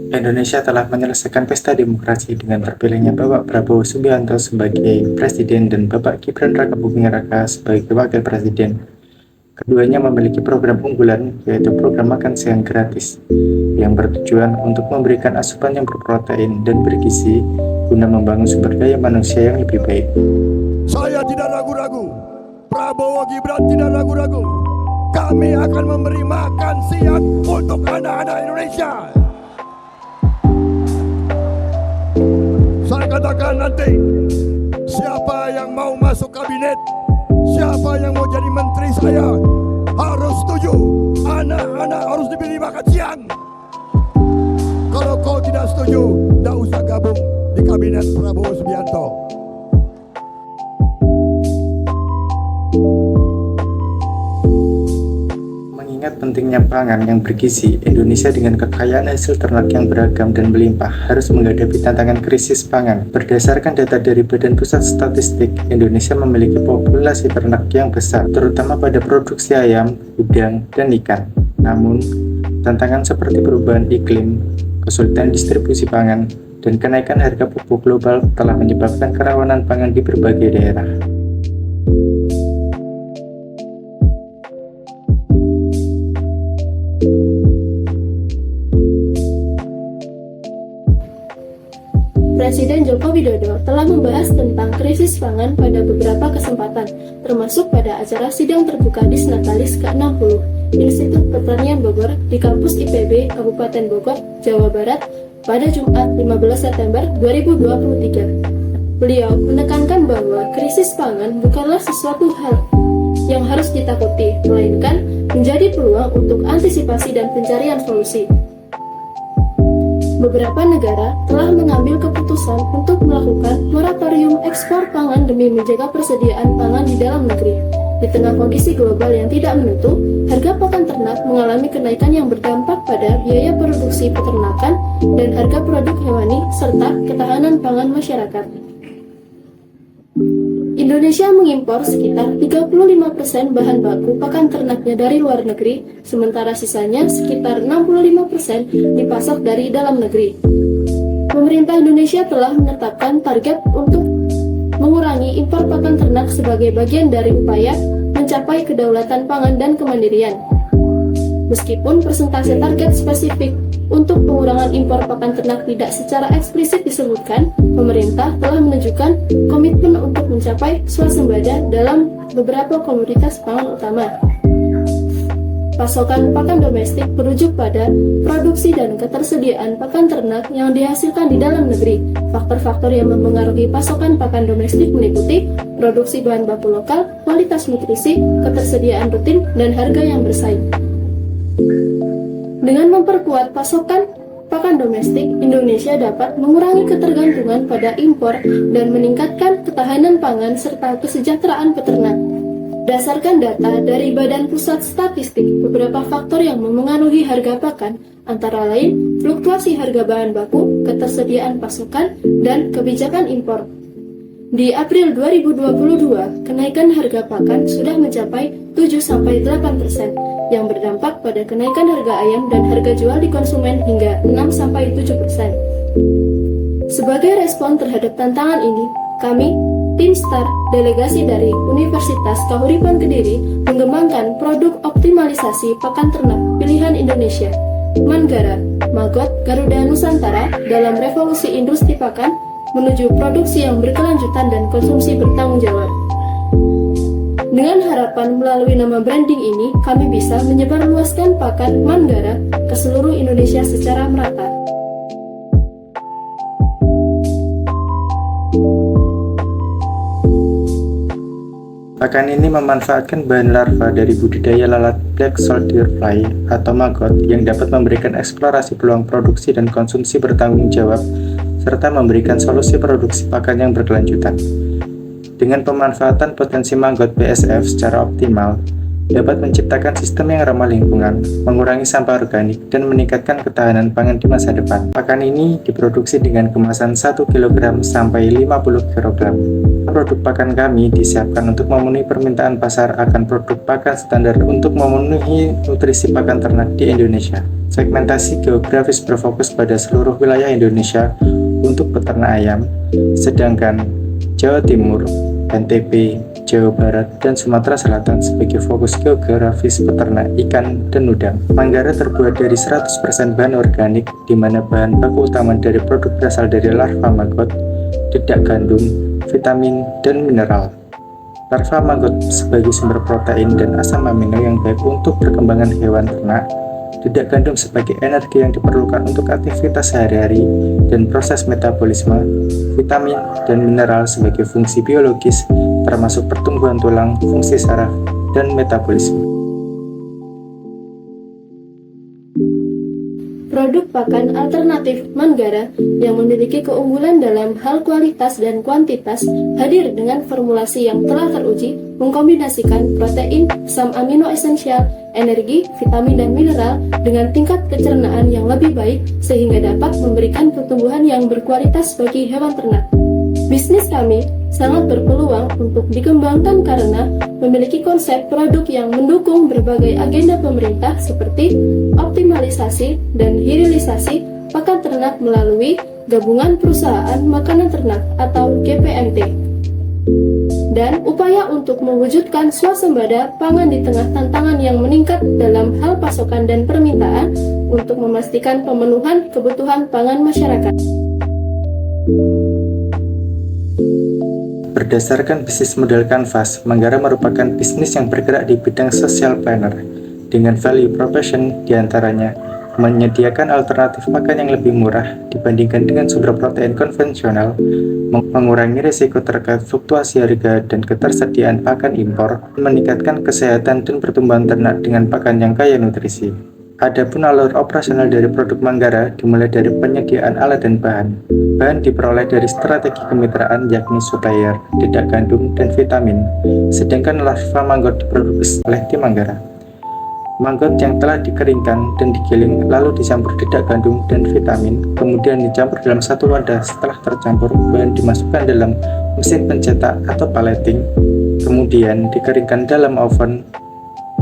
Indonesia telah menyelesaikan pesta demokrasi dengan terpilihnya Bapak Prabowo Subianto sebagai Presiden dan Bapak Gibran Rakabuming Raka sebagai Wakil Presiden. Keduanya memiliki program unggulan, yaitu program makan siang gratis, yang bertujuan untuk memberikan asupan yang berprotein dan bergizi guna membangun sumber daya manusia yang lebih baik. Saya tidak ragu-ragu, Prabowo Gibran tidak ragu-ragu. Kami akan memberi makan siang untuk anak-anak Indonesia. Saya katakan nanti, siapa yang mau masuk kabinet, siapa yang mau jadi menteri saya, harus setuju. Anak-anak harus diberi makan siang. Kalau kau tidak setuju, tidak usah gabung di kabinet Prabowo Subianto. Mengingat pentingnya pangan yang bergizi, Indonesia dengan kekayaan hasil ternak yang beragam dan melimpah harus menghadapi tantangan krisis pangan. Berdasarkan data dari Badan Pusat Statistik, Indonesia memiliki populasi ternak yang besar, terutama pada produksi ayam, udang, dan ikan. Namun, tantangan seperti perubahan iklim, kesulitan distribusi pangan, dan kenaikan harga pupuk global telah menyebabkan kerawanan pangan di berbagai daerah. Presiden Joko Widodo telah membahas tentang krisis pangan pada beberapa kesempatan, termasuk pada acara sidang terbuka Disnatalis ke-60 Institut Pertanian Bogor di kampus IPB Kabupaten Bogor, Jawa Barat pada Jumat 15 September 2023. Beliau menekankan bahwa krisis pangan bukanlah sesuatu hal yang harus ditakuti, melainkan menjadi peluang untuk antisipasi dan pencarian solusi. Beberapa negara telah mengambil keputusan untuk melakukan moratorium ekspor pangan demi menjaga persediaan pangan di dalam negeri. Di tengah kondisi global yang tidak menentu, harga pakan ternak mengalami kenaikan yang berdampak pada biaya produksi peternakan dan harga produk hewani serta ketahanan pangan masyarakat. Indonesia mengimpor sekitar 35% bahan baku pakan ternaknya dari luar negeri, sementara sisanya sekitar 65% dipasok dari dalam negeri. Pemerintah Indonesia telah menetapkan target untuk mengurangi impor pakan ternak sebagai bagian dari upaya mencapai kedaulatan pangan dan kemandirian. Meskipun persentase target spesifik untuk pengurangan impor pakan ternak tidak secara eksplisit disebutkan, pemerintah telah menunjukkan komitmen untuk mencapai swasembada dalam beberapa komoditas pangan utama. Pasokan pakan domestik merujuk pada produksi dan ketersediaan pakan ternak yang dihasilkan di dalam negeri. Faktor-faktor yang mempengaruhi pasokan pakan domestik meliputi produksi bahan baku lokal, kualitas nutrisi, ketersediaan rutin, dan harga yang bersaing. Dengan memperkuat pasokan pakan domestik, Indonesia dapat mengurangi ketergantungan pada impor dan meningkatkan ketahanan pangan serta kesejahteraan peternak. Berdasarkan data dari Badan Pusat Statistik, beberapa faktor yang memengaruhi harga pakan antara lain fluktuasi harga bahan baku, ketersediaan pasokan, dan kebijakan impor. Di April 2022, kenaikan harga pakan sudah mencapai 7-8%, yang berdampak pada kenaikan harga ayam dan harga jual di konsumen hingga 6-7%. Sebagai respon terhadap tantangan ini, kami, Tim STAR, delegasi dari Universitas Kahuripan Kediri, mengembangkan produk optimalisasi pakan ternak pilihan Indonesia, Manggara, Magot Garuda Nusantara dalam revolusi industri pakan menuju produksi yang berkelanjutan dan konsumsi bertanggung jawab. Dengan harapan melalui nama branding ini, kami bisa menyebarluaskan pakan Manggara ke seluruh Indonesia secara merata. Pakan ini memanfaatkan bahan larva dari budidaya lalat Black Soldier Fly atau maggot yang dapat memberikan eksplorasi peluang produksi dan konsumsi bertanggung jawab serta memberikan solusi produksi pakan yang berkelanjutan. Dengan pemanfaatan potensi maggot BSF secara optimal, dapat menciptakan sistem yang ramah lingkungan, mengurangi sampah organik, dan meningkatkan ketahanan pangan di masa depan. Pakan ini diproduksi dengan kemasan 1 kg sampai 50 kg. Produk pakan kami disiapkan untuk memenuhi permintaan pasar akan produk pakan standar untuk memenuhi nutrisi pakan ternak di Indonesia. Segmentasi geografis berfokus pada seluruh wilayah Indonesia untuk peternak ayam, sedangkan Jawa Timur, NTB, Jawa Barat, dan Sumatera Selatan sebagai fokus geografis peternak ikan dan udang. Manggara terbuat dari 100% bahan organik, di mana bahan baku utama dari produk berasal dari larva maggot, dedak gandum, vitamin, dan mineral. Larva maggot sebagai sumber protein dan asam amino yang baik untuk perkembangan hewan ternak, dedak gandum sebagai energi yang diperlukan untuk aktivitas sehari-hari dan proses metabolisme, vitamin dan mineral sebagai fungsi biologis termasuk pertumbuhan tulang, fungsi saraf, dan metabolisme. Produk pakan alternatif Manggara yang memiliki keunggulan dalam hal kualitas dan kuantitas hadir dengan formulasi yang telah teruji mengkombinasikan protein, asam amino esensial, energi, vitamin dan mineral dengan tingkat kecernaan yang lebih baik sehingga dapat memberikan pertumbuhan yang berkualitas bagi hewan ternak. Bisnis kami sangat berpeluang untuk dikembangkan karena memiliki konsep produk yang mendukung berbagai agenda pemerintah seperti optimalisasi dan hilirisasi pakan ternak melalui Gabungan Perusahaan Makanan Ternak atau GPMT, dan upaya untuk mewujudkan swasembada pangan di tengah tantangan yang meningkat dalam hal pasokan dan permintaan untuk memastikan pemenuhan kebutuhan pangan masyarakat. Berdasarkan bisnis model Canvas, Manggara merupakan bisnis yang bergerak di bidang social planner dengan value proposition diantaranya menyediakan alternatif pakan yang lebih murah dibandingkan dengan sumber protein konvensional, mengurangi risiko terkait fluktuasi harga dan ketersediaan pakan impor, meningkatkan kesehatan dan pertumbuhan ternak dengan pakan yang kaya nutrisi. Adapun alur operasional dari produk Manggara dimulai dari penyediaan alat dan bahan. Bahan diperoleh dari strategi kemitraan yakni supplier, dedak gandum, dan vitamin, sedangkan larva maggot diproduksi oleh tim Manggara. Maggot yang telah dikeringkan dan digiling lalu dicampur dedak gandum dan vitamin, kemudian dicampur dalam satu wadah. Setelah tercampur, bahan dimasukkan dalam mesin pencetak atau paleting, kemudian dikeringkan dalam oven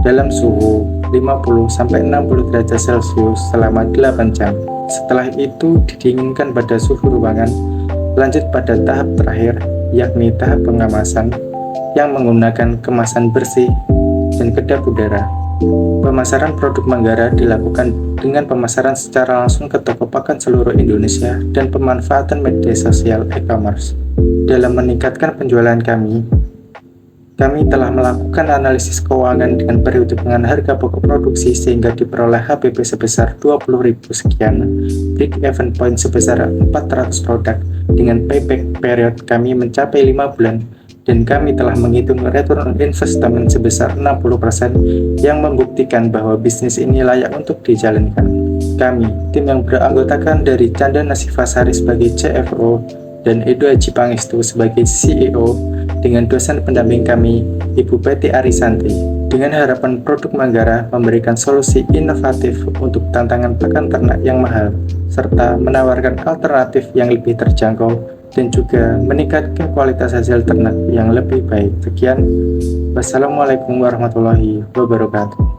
dalam suhu 50-60 derajat Celcius selama 8 jam. Setelah itu didinginkan pada suhu ruangan. Lanjut pada tahap terakhir, yakni tahap pengemasan yang menggunakan kemasan bersih dan kedap udara. Pemasaran produk Manggara dilakukan dengan pemasaran secara langsung ke toko pakan seluruh Indonesia dan pemanfaatan media sosial e-commerce. Dalam meningkatkan penjualan kami telah melakukan analisis keuangan dengan perhitungan harga pokok produksi sehingga diperoleh HPP sebesar 20.000 sekian, break even point sebesar 400 produk, dengan payback period kami mencapai 5 bulan, dan kami telah menghitung return on investment sebesar 60% yang membuktikan bahwa bisnis ini layak untuk dijalankan. Kami, tim yang beranggotakan dari Canda Nasifasari sebagai CFO dan Edo Haji Pangestu sebagai CEO, dengan dosen pendamping kami, Ibu Betty Arisanti, dengan harapan produk Manggara memberikan solusi inovatif untuk tantangan pakan ternak yang mahal, serta menawarkan alternatif yang lebih terjangkau dan juga meningkatkan kualitas hasil ternak yang lebih baik. Sekian, wassalamualaikum warahmatullahi wabarakatuh.